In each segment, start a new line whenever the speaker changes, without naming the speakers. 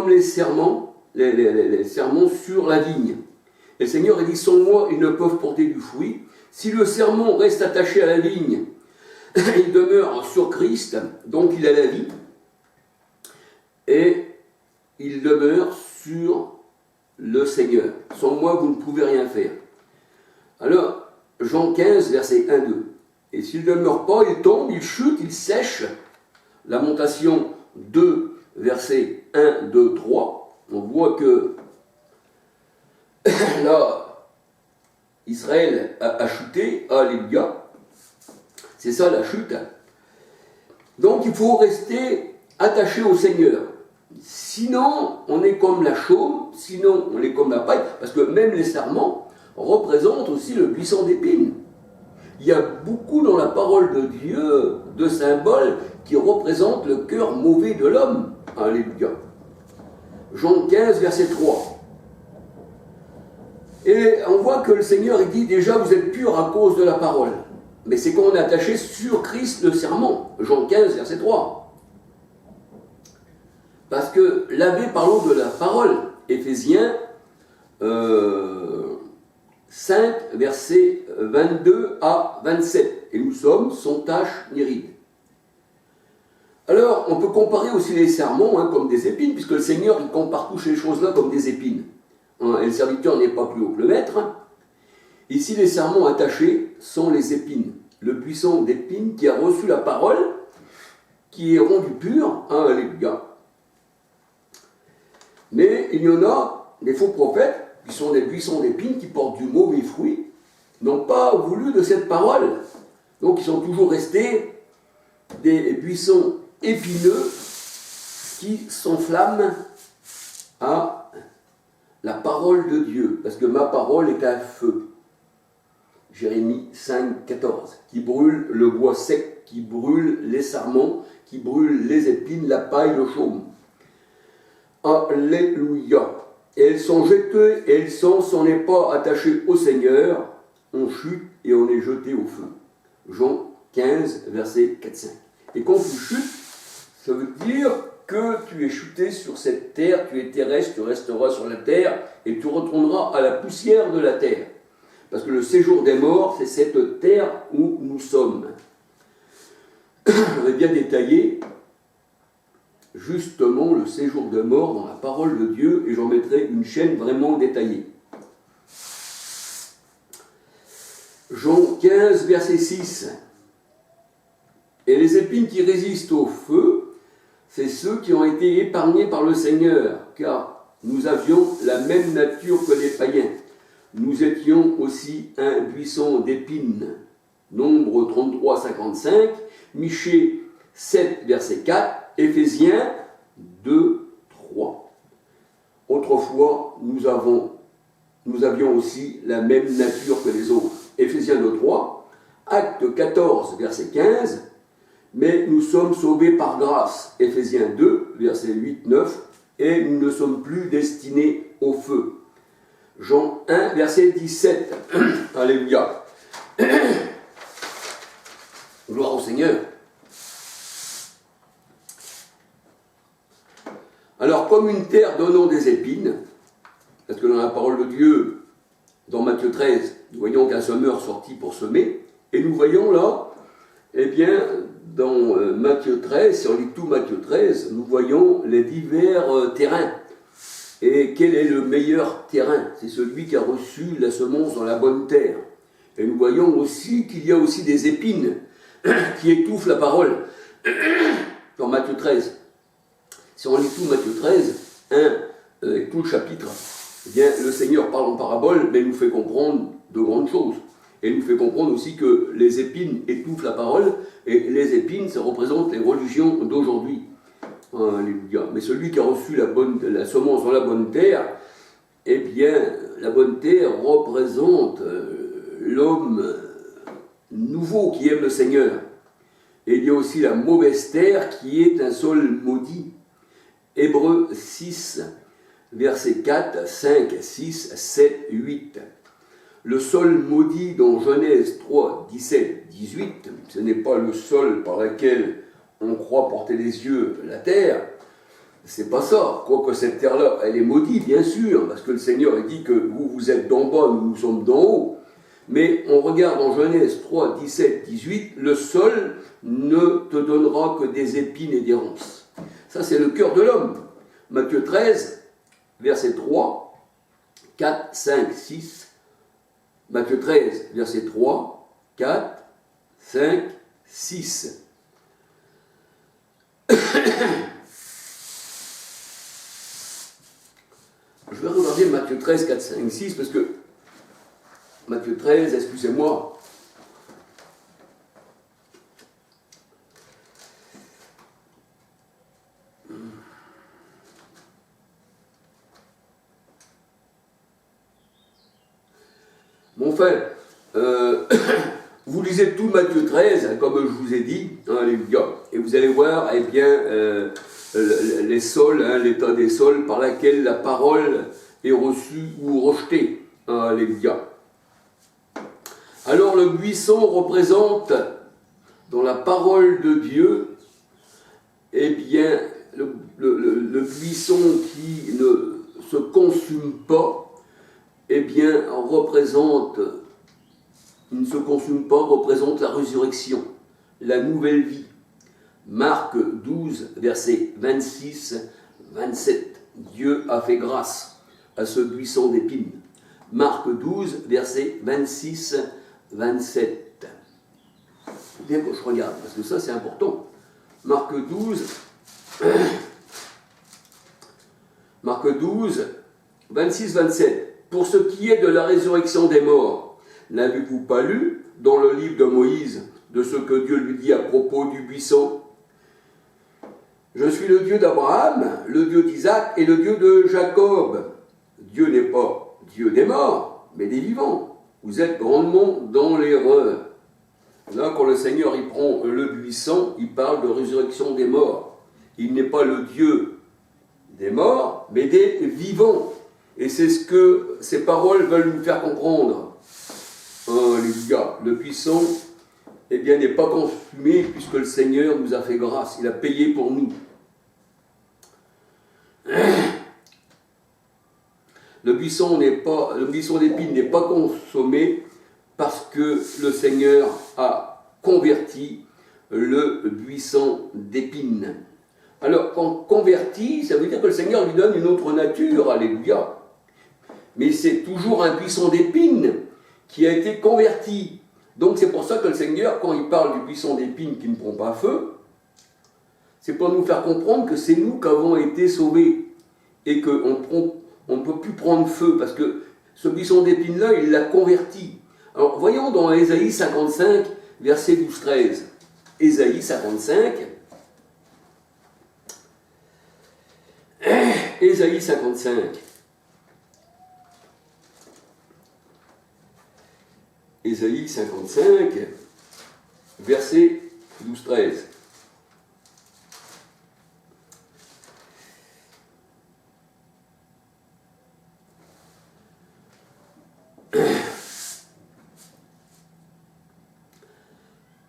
comme les serments, les serments sur la vigne. Et le Seigneur a dit, sans moi, ils ne peuvent porter du fruit. Si le sermon reste attaché à la vigne, il demeure sur Christ, donc il a la vie, et il demeure sur le Seigneur. Sans moi, vous ne pouvez rien faire. Alors, Jean 15, verset 1-2. Et s'il ne demeure pas, il tombe, il chute, il sèche. Lamentation 2, verset 1, 2, 3. On voit que là, Israël a chuté, alléluia. C'est ça la chute. Donc il faut rester attaché au Seigneur. Sinon, on est comme la chaume, sinon on est comme la paille, parce que même les serments représentent aussi le buisson d'épines. Il y a beaucoup dans la parole de Dieu de symboles qui représentent le cœur mauvais de l'homme. Alléluia. Jean 15, verset 3. Et on voit que le Seigneur il dit déjà vous êtes purs à cause de la parole. Mais c'est quand on est attaché sur Christ le serment. Jean 15, verset 3. Parce que lavé, parlons de la parole. Éphésiens 5, versets 22 à 27. Et nous sommes sans tache ni ride. Alors, on peut comparer aussi les sermons comme des épines, puisque le Seigneur il compare toutes ces choses-là comme des épines. Et le serviteur n'est pas plus haut que le maître. Ici, les sermons attachés sont les épines. Le buisson d'épines qui a reçu la parole, qui est rendu pur. Alléluia. Mais il y en a des faux prophètes qui sont des buissons d'épines qui portent du mauvais fruit, n'ont pas voulu de cette parole. Donc ils sont toujours restés des buissons épineux qui s'enflamment à la parole de Dieu. Parce que ma parole est un feu. Jérémie 5, 14. Qui brûle le bois sec, qui brûle les sarments, qui brûle les épines, la paille, le chaume. Alléluia. Et elles sont jetées, et elles sont, si on n'est pas attaché au Seigneur, on chute et on est jeté au feu. Jean 15, verset 4-5. Et quand tu chutes, ça veut dire que tu es chuté sur cette terre, tu es terrestre, tu resteras sur la terre, et tu retourneras à la poussière de la terre. Parce que le séjour des morts, c'est cette terre où nous sommes. J'aurais bien détaillé justement le séjour de mort dans la parole de Dieu, et j'en mettrai une chaîne vraiment détaillée. Jean 15, verset 6. Et les épines qui résistent au feu, c'est ceux qui ont été épargnés par le Seigneur, car nous avions la même nature que les païens. Nous étions aussi un buisson d'épines. Nombre 33, 55, Michée 7, verset 4, Éphésiens 2, 3. Autrefois, nous avions aussi la même nature que les autres. Éphésiens 2, 3, Acte 14, verset 15, mais nous sommes sauvés par grâce. Éphésiens 2, verset 8, 9, et nous ne sommes plus destinés au feu. Jean 1, verset 17. Alléluia. Gloire au Seigneur. Alors, comme une terre donnant des épines, parce que dans la parole de Dieu, dans Matthieu 13, nous voyons qu'un semeur sortit pour semer, et nous voyons là, eh bien, dans Matthieu 13, si on lit tout Matthieu 13, nous voyons les divers terrains. Et quel est le meilleur terrain? C'est celui qui a reçu la semence dans la bonne terre. Et nous voyons aussi qu'il y a aussi des épines qui étouffent la parole. Dans Matthieu 13. Si on lit tout Matthieu 13, tout le chapitre, eh bien, le Seigneur parle en parabole, mais il nous fait comprendre de grandes choses. Et il nous fait comprendre aussi que les épines étouffent la parole, et les épines, ça représente les religions d'aujourd'hui. Alléluia. Mais celui qui a reçu la semence dans la bonne terre, eh bien, la bonne terre représente l'homme nouveau qui aime le Seigneur. Et il y a aussi la mauvaise terre qui est un sol maudit. Hébreux 6, versets 4, 5, 6, 7, 8. Le sol maudit dans Genèse 3, 17, 18, ce n'est pas le sol par lequel on croit porter les yeux la terre, c'est pas ça. Quoique cette terre-là, elle est maudite, bien sûr, parce que le Seigneur il dit que vous êtes d'en bas, nous sommes d'en haut. Mais on regarde en Genèse 3, 17, 18, le sol ne te donnera que des épines et des ronces. Ça, c'est le cœur de l'homme. Matthieu 13, verset 3, 4, 5, 6. Matthieu 13, verset 3, 4, 5, 6. Je vais regarder Matthieu 13, 4, 5, 6, parce que Matthieu 13, excusez-moi. Mon frère, vous lisez tout Matthieu 13, comme je vous ai dit, alléluia, et vous allez voir, eh bien, les sols, l'état des sols par laquelle la parole est reçue ou rejetée, alléluia. Alors le buisson représente, dans la parole de Dieu, eh bien, le buisson qui ne se consume pas, eh bien, il ne se consume pas, représente la résurrection, la nouvelle vie. Marc 12, verset 26, 27. Dieu a fait grâce à ce buisson d'épines. Marc 12, verset 26, 27. Il faut bien que je regarde, parce que ça c'est important. Marc 12, 26, 27. Pour ce qui est de la résurrection des morts, n'avez-vous pas lu dans le livre de Moïse de ce que Dieu lui dit à propos du buisson? Je suis le Dieu d'Abraham, le Dieu d'Isaac et le Dieu de Jacob. Dieu n'est pas Dieu des morts, mais des vivants. Vous êtes grandement dans l'erreur. Là, quand le Seigneur il prend le buisson, il parle de résurrection des morts. Il n'est pas le Dieu des morts, mais des vivants. Et c'est ce que ces paroles veulent nous faire comprendre. Alléluia. Le buisson, eh bien, n'est pas consumé puisque le Seigneur nous a fait grâce. Il a payé pour nous. Le buisson d'épines n'est pas consommé parce que le Seigneur a converti le buisson d'épines. Alors, quand converti, ça veut dire que le Seigneur lui donne une autre nature, alléluia. Mais c'est toujours un buisson d'épines qui a été converti. Donc c'est pour ça que le Seigneur, quand il parle du buisson d'épines qui ne prend pas feu, c'est pour nous faire comprendre que c'est nous qui avons été sauvés et qu'on ne peut plus prendre feu parce que ce buisson d'épines-là, il l'a converti. Alors voyons dans Ésaïe 55, verset 12-13. Ésaïe 55. Ésaïe 55. Ésaïe 55, verset 12-13.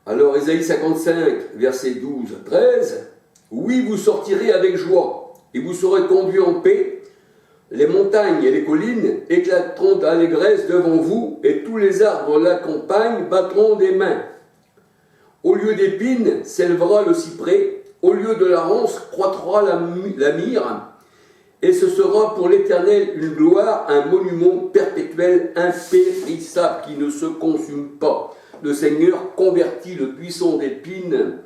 Alors, Ésaïe 55, verset 12-13. Oui, vous sortirez avec joie, et vous serez conduits en paix. Les montagnes et les collines éclateront d'allégresse devant vous, et tous les arbres de la campagne battront des mains. Au lieu d'épines s'élèvera le cyprès, au lieu de la ronce croîtra la myrrhe, et ce sera pour l'Éternel une gloire, un monument perpétuel, impérissable, qui ne se consume pas. Le Seigneur convertit le buisson d'épines,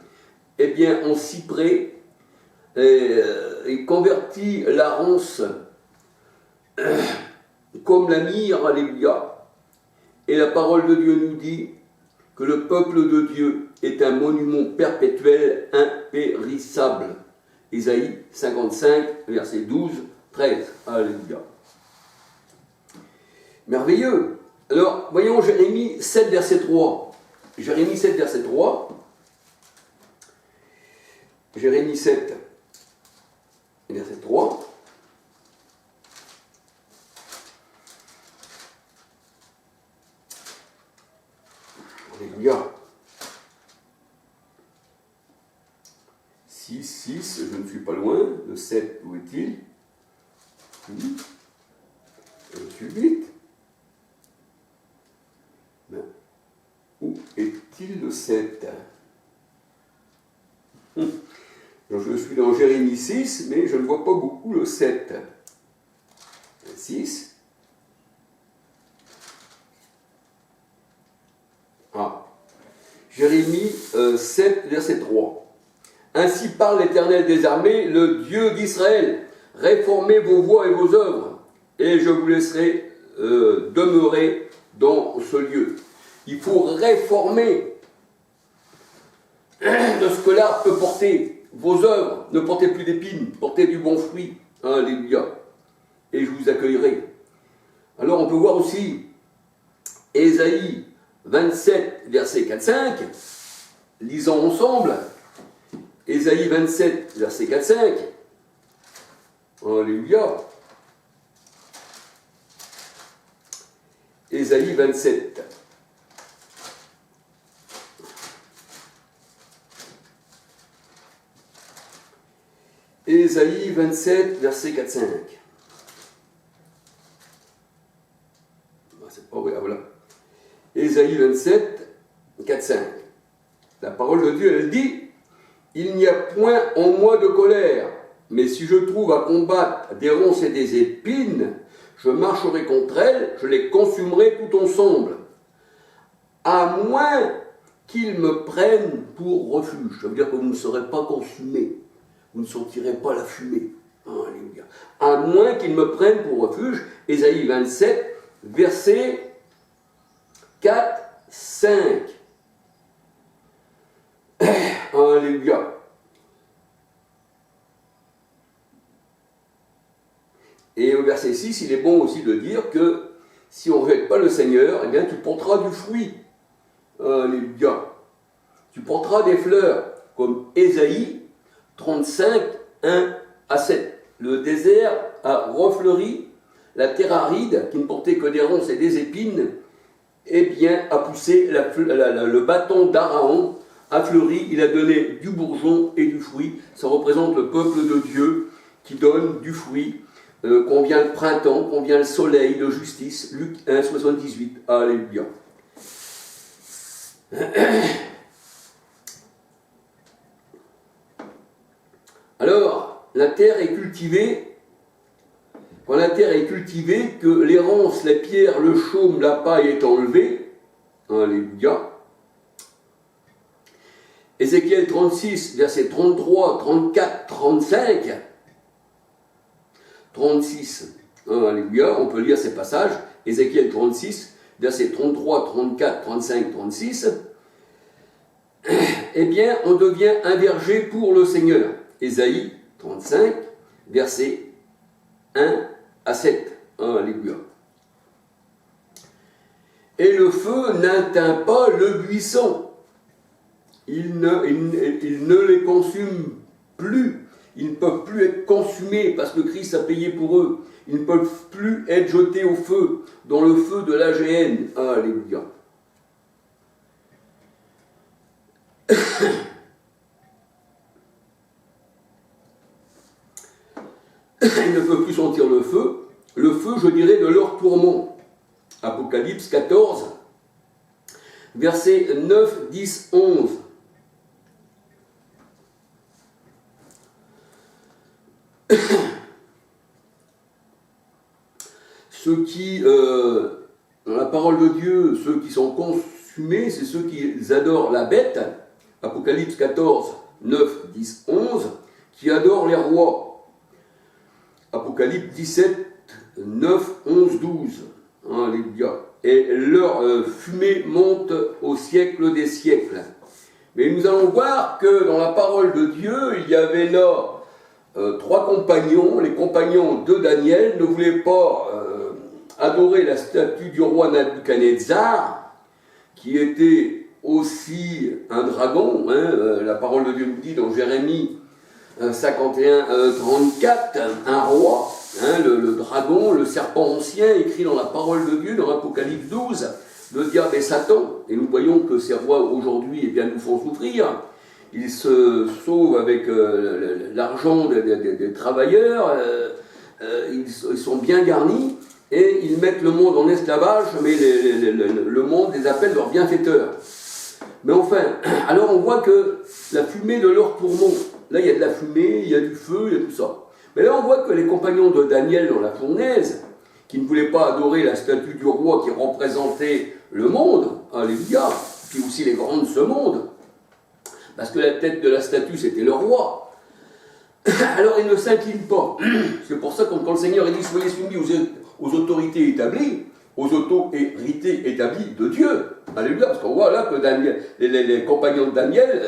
eh bien, en cyprès, et convertit la ronce comme la myrrhe, alléluia. Et la parole de Dieu nous dit que le peuple de Dieu est un monument perpétuel, impérissable. Ésaïe 55, verset 12, 13. Alléluia. Merveilleux. Alors, voyons Jérémie 7, verset 3. Jérémie 7, verset 3. Jérémie 7, verset 3. Alléluia. 6. 6, je ne suis pas loin. Le 7, où est-il? Je suis 8. Ben, où est-il le 7? Donc, je suis dans Jérémie 6, mais je ne vois pas beaucoup le 7. 6. Ah. Jérémie 7, verset 3. Ainsi parle l'Éternel des armées, le Dieu d'Israël. Réformez vos voies et vos œuvres, et je vous laisserai demeurer dans ce lieu. Il faut réformer de ce que l'arbre peut porter. Vos œuvres, ne portez plus d'épines, portez du bon fruit. Alléluia. Et je vous accueillerai. Alors on peut voir aussi Ésaïe 27, verset 4-5. Lisons ensemble. Ésaïe 27, verset 4-5. Alléluia. Ésaïe 27. Ésaïe 27, verset 4-5. C'est pas vrai, voilà. Ésaïe 27, 4-5. La parole de Dieu, elle dit: il n'y a point en moi de colère, mais si je trouve à combattre des ronces et des épines, je marcherai contre elles, je les consumerai tout ensemble, à moins qu'ils me prennent pour refuge. Ça veut dire que vous ne serez pas consumés, vous ne sentirez pas la fumée. Alléluia. À moins qu'ils me prennent pour refuge. Ésaïe 27, verset 4, 5. Alléluia. Et au verset 6, il est bon aussi de dire que si on ne rejette pas le Seigneur, eh bien tu porteras du fruit. Alléluia. Tu porteras des fleurs, comme Ésaïe 35, 1 à 7. Le désert a refleuri, la terre aride, qui ne portait que des ronces et des épines, eh bien a poussé le bâton d'Araon, a fleuri, il a donné du bourgeon et du fruit. Ça représente le peuple de Dieu qui donne du fruit. Qu'on vient le printemps, qu'on vient le soleil de justice. Luc 1, 78. Alléluia. Alors, la terre est cultivée. Quand la terre est cultivée, que les ronces, les pierres, le chaume, la paille est enlevée. Alléluia. Ézéchiel 36, versets 33, 34, 35. 36. Alléluia. On peut lire ces passages. Ézéchiel 36, versets 33, 34, 35, 36. Eh bien, on devient un verger pour le Seigneur. Ésaïe 35, versets 1 à 7. Alléluia. Et le feu n'atteint pas le buisson. Il ne les consume plus. Ils ne peuvent plus être consumés parce que Christ a payé pour eux. Ils ne peuvent plus être jetés au feu, dans le feu de la géhenne. Alléluia. Ils ne peuvent plus sentir le feu, je dirais, de leur tourment. Apocalypse 14, versets 9, 10, 11. Ceux qui, dans la parole de Dieu, ceux qui sont consumés, c'est ceux qui adorent la bête, Apocalypse 14, 9, 10, 11, qui adorent les rois, Apocalypse 17, 9, 11, 12, alléluia, et leur fumée monte au siècle des siècles. Mais nous allons voir que dans la parole de Dieu, il y avait là trois compagnons. Les compagnons de Daniel ne voulaient pas adorer la statue du roi Nabuchodonosor, qui était aussi un dragon. La parole de Dieu nous dit dans Jérémie 51, 34, un roi, le dragon, le serpent ancien, écrit dans la parole de Dieu, dans l'Apocalypse 12, le diable et Satan. Et nous voyons que ces rois aujourd'hui nous font souffrir. ils se sauvent avec l'argent des travailleurs, ils sont bien garnis, et ils mettent le monde en esclavage, mais le monde les appelle leurs bienfaiteurs. Mais enfin, alors on voit que la fumée de leur tourment, là il y a de la fumée, il y a du feu, il y a tout ça. Mais là on voit que les compagnons de Daniel dans la fournaise, qui ne voulaient pas adorer la statue du roi qui représentait le monde, alléluia, puis aussi les grands de ce monde, parce que la tête de la statue c'était le roi, alors ils ne s'inclinent pas. C'est pour ça que quand le Seigneur dit soyez soumis aux autorités établies, aux autorités établies de Dieu. Alléluia, parce qu'on voit là que Daniel, les compagnons de Daniel,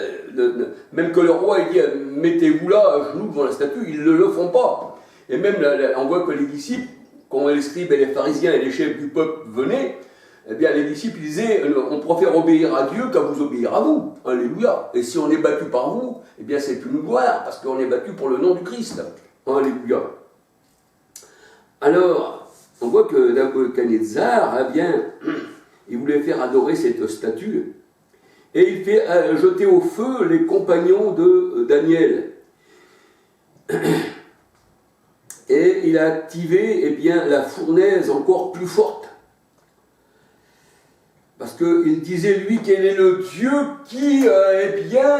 même que le roi il dit mettez-vous là à genoux devant la statue, ils ne le font pas. Et même on voit que les disciples, quand les scribes et les pharisiens et les chefs du peuple venaient, eh bien les disciples disaient on préfère obéir à Dieu qu'à vous obéir à vous. Alléluia. Et si on est battu par vous, eh bien c'est une gloire, parce qu'on est battu pour le nom du Christ. Alléluia. Alors, on voit que Nabuchodonosor, eh bien, il voulait faire adorer cette statue, et il fait jeter au feu les compagnons de Daniel. Et il a activé eh bien, la fournaise encore plus forte. Parce qu'il disait, lui, quel est le Dieu qui, eh bien,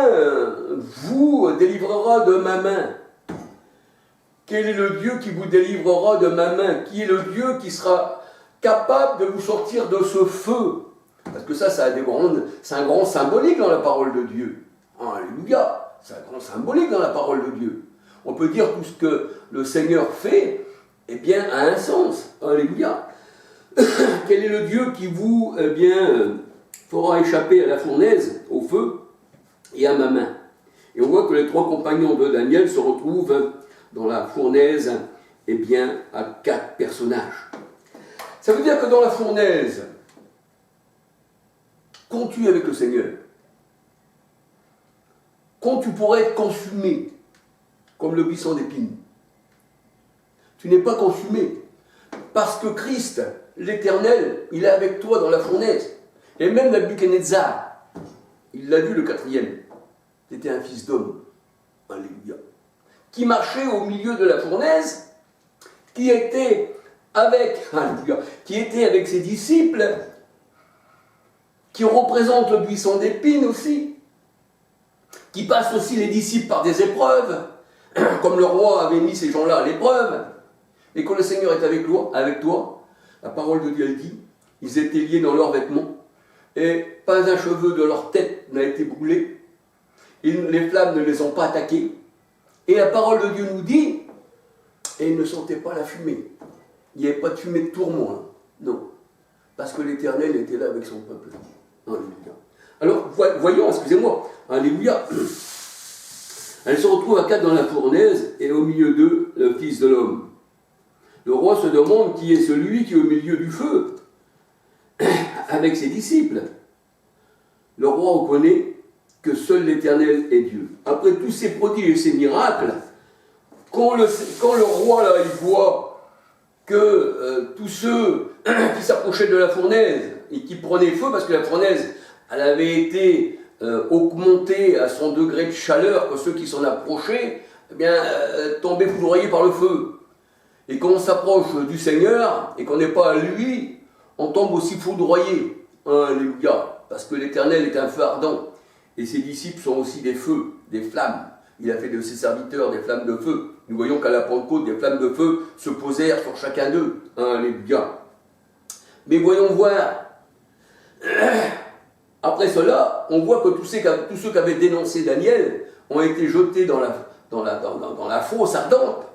vous délivrera de ma main. Quel est le Dieu qui vous délivrera de ma main? Qui est le Dieu qui sera capable de vous sortir de ce feu? Parce que ça c'est un grand symbolique dans la parole de Dieu. Alléluia! C'est un grand symbolique dans la parole de Dieu. On peut dire tout ce que le Seigneur fait, eh bien, a un sens. Alléluia! Quel est le Dieu qui vous, eh bien, fera échapper à la fournaise, au feu et à ma main? Et on voit que les 3 compagnons de Daniel se retrouvent dans la fournaise, eh bien, à 4 personnages. Ça veut dire que dans la fournaise, comptes-tu avec le Seigneur? Quand tu pourrais être consumé, comme le buisson d'épines, tu n'es pas consumé, parce que Christ, l'Éternel, il est avec toi dans la fournaise. Et même Nabuchodonosor, il l'a vu le 4e, c'était un fils d'homme, alléluia, qui marchait au milieu de la fournaise, qui était avec ses disciples, qui représente le buisson d'épines aussi, qui passe aussi les disciples par des épreuves, comme le roi avait mis ces gens-là à l'épreuve, et quand le Seigneur est avec toi, la parole de Dieu dit, ils étaient liés dans leurs vêtements, et pas un cheveu de leur tête n'a été brûlé, et les flammes ne les ont pas attaqués, et la parole de Dieu nous dit, et ils ne sentaient pas la fumée. Il n'y avait pas de fumée de tourment, hein. Non. Parce que l'Éternel était là avec son peuple. Alléluia. Alors, voyons, excusez-moi, alléluia. Elle se retrouve à 4 dans la fournaise, et au milieu d'eux, le Fils de l'homme. Le roi se demande qui est celui qui est au milieu du feu, avec ses disciples. Le roi reconnaît que seul l'Éternel est Dieu. Après tous ces prodiges et ces miracles, quand le roi là, il voit que tous ceux qui s'approchaient de la fournaise et qui prenaient feu, parce que la fournaise elle avait été augmentée à son degré de chaleur, que ceux qui s'en approchaient eh bien, tombaient foudroyés par le feu. Et quand on s'approche du Seigneur et qu'on n'est pas à lui, on tombe aussi foudroyé. Alléluia, parce que l'Éternel est un feu ardent. Et ses disciples sont aussi des feux, des flammes. Il a fait de ses serviteurs des flammes de feu. Nous voyons qu'à la Pentecôte, des flammes de feu se posèrent sur chacun d'eux. Alléluia. Mais voyons voir. Après cela, on voit que tous ceux qui avaient dénoncé Daniel ont été jetés dans la fosse ardente.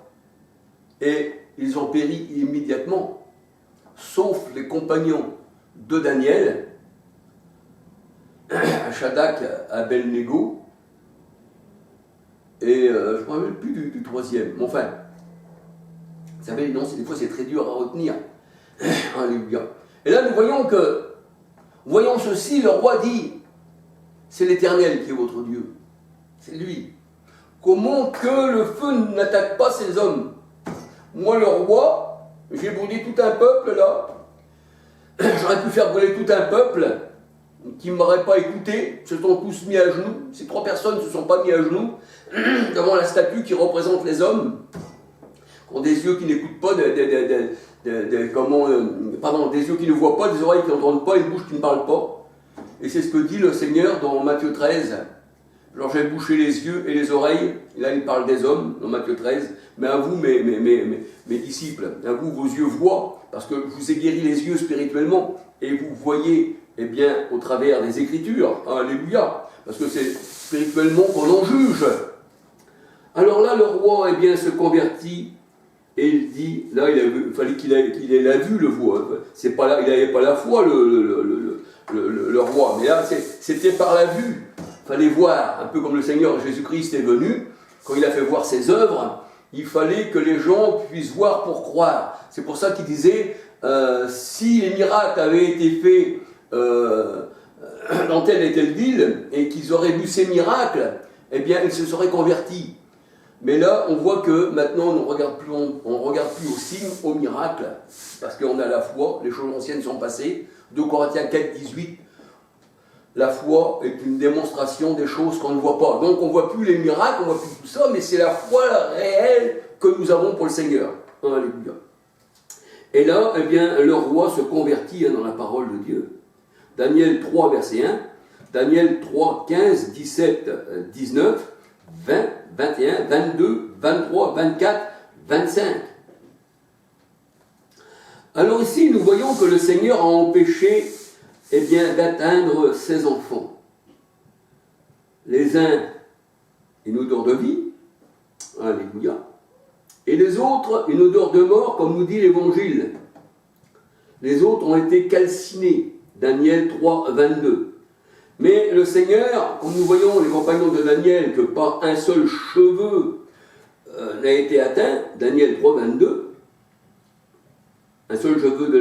Et ils ont péri immédiatement, sauf les compagnons de Daniel, Shadrach, Abednego, et je ne me rappelle plus du 3e. Mais enfin, vous savez, non, des fois c'est très dur à retenir. Alléluia. Et là, nous voyons ceci, le roi dit, c'est l'Éternel qui est votre Dieu. C'est lui. Comment que le feu n'attaque pas ces hommes? Moi, le roi, j'ai brûlé tout un peuple là. J'aurais pu faire brûler tout un peuple. qui ne m'auraient pas écouté, se sont tous mis à genoux. Ces 3 personnes ne se sont pas mis à genoux devant la statue qui représente les hommes, qui ont des yeux qui n'écoutent pas, des yeux qui ne voient pas, des oreilles qui n'entendent pas, une bouche qui ne parle pas. Et c'est ce que dit le Seigneur dans Matthieu 13. Alors j'ai bouché les yeux et les oreilles, et là il parle des hommes, dans Matthieu 13, mais à vous, mes disciples, à vous, vos yeux voient, parce que je vous ai guéri les yeux spirituellement, et vous voyez, eh bien, au travers des Écritures, alléluia, parce que c'est spirituellement qu'on en juge. Alors là, le roi, eh bien, se convertit, et il dit, là, il fallait qu'il ait la vue, le roi, c'est pas là, il n'avait pas la foi, le roi, mais là, c'était par la vue. Il fallait voir, un peu comme le Seigneur Jésus-Christ est venu, quand il a fait voir ses œuvres, il fallait que les gens puissent voir pour croire. C'est pour ça qu'il disait, si les miracles avaient été faits dans telle et telle ville, et qu'ils auraient vu ces miracles, eh bien, ils se seraient convertis. Mais là, on voit que maintenant, on ne regarde plus aux signes, aux miracles, parce qu'on a la foi, les choses anciennes sont passées. 2 Corinthiens 4, 18, la foi est une démonstration des choses qu'on ne voit pas. Donc on ne voit plus les miracles, on ne voit plus tout ça, mais c'est la foi réelle que nous avons pour le Seigneur. Alléluia. Et là, eh bien, le roi se convertit dans la parole de Dieu. Daniel 3, verset 1, Daniel 3, 15, 17, 19, 20, 21, 22, 23, 24, 25. Alors ici, nous voyons que le Seigneur a empêché, eh bien, d'atteindre ses enfants. Les uns, une odeur de vie, alléluia, et les autres, une odeur de mort, comme nous dit l'Évangile. Les autres ont été calcinés, Daniel 3, 22. Mais le Seigneur, comme nous voyons les compagnons de Daniel, que pas un seul cheveu n'a été atteint, Daniel 3, 22, un seul cheveu de